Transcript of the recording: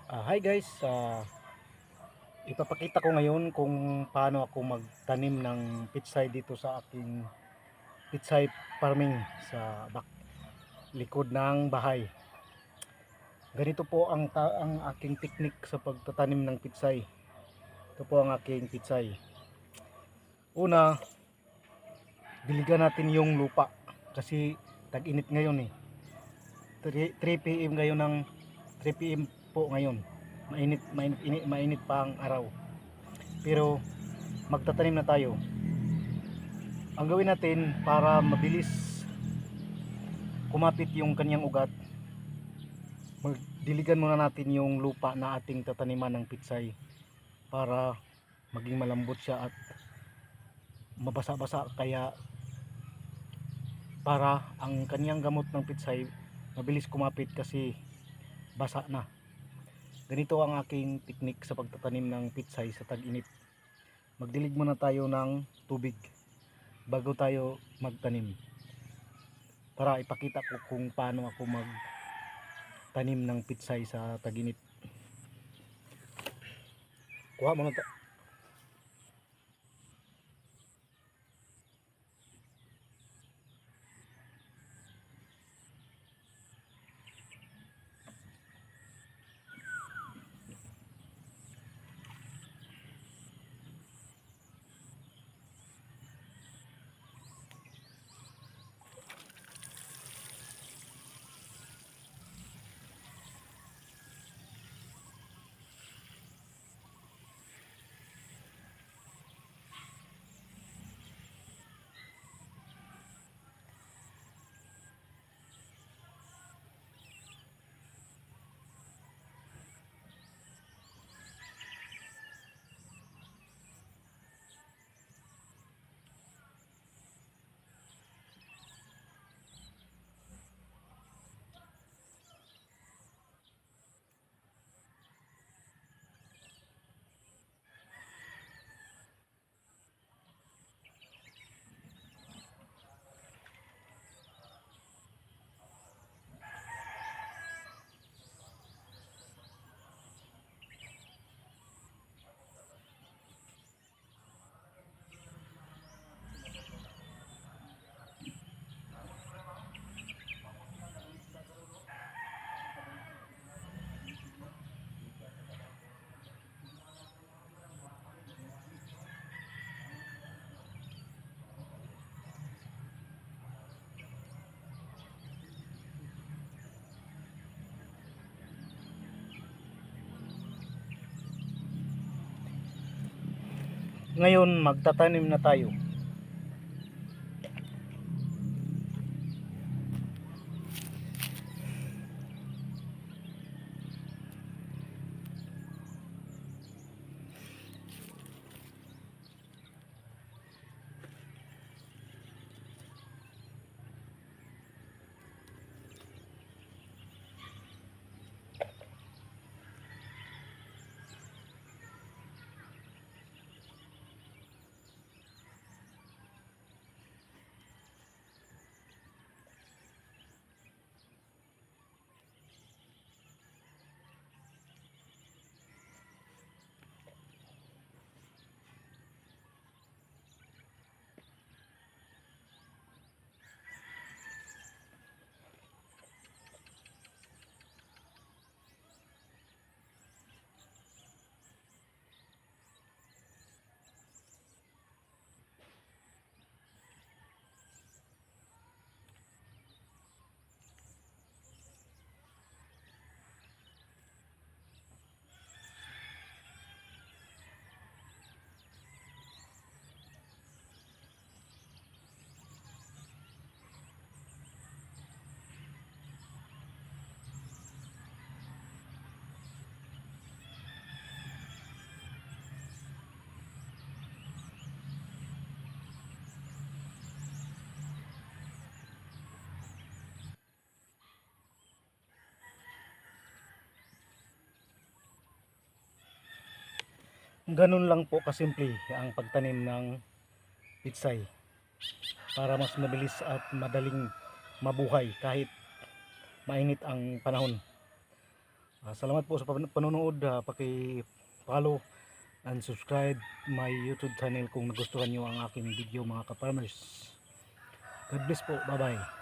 Hi guys, ipapakita ko ngayon kung paano ako magtanim ng pitsay dito sa aking pitsay farming sa likod ng bahay. Ganito po ang aking technique sa pagtatanim ng pitsay. Ito po ang aking pitsay. Una, diligan natin yung lupa kasi tag-init ngayon eh. 3 PM ngayon ng 3 PM po ngayon. Mainit pa ang araw. Pero magtatanim na tayo. Ang gawin natin para mabilis kumapit yung kanyang ugat, magdiligan muna natin yung lupa na ating tataniman ng pitsay para maging malambot siya at mabasa-basa, kaya para ang kanyang gamot ng pitsay mabilis kumapit kasi basa na. Ganito ang aking teknik sa pagtatanim ng pitsay sa tag-init. Magdilig muna tayo ng tubig bago tayo magtanim, para ipakita ko kung paano ako magtanim ng pitsay sa tag-init. Kuha mo na ngayon, magtatanim na tayo. Ganun lang po kasimple ang pagtanim ng pitsay para mas mabilis at madaling mabuhay kahit mainit ang panahon. Salamat po sa panonood. Paki-follow and subscribe my YouTube channel kung nagustuhan nyo ang aking video mga ka-farmers. God bless po. Bye bye.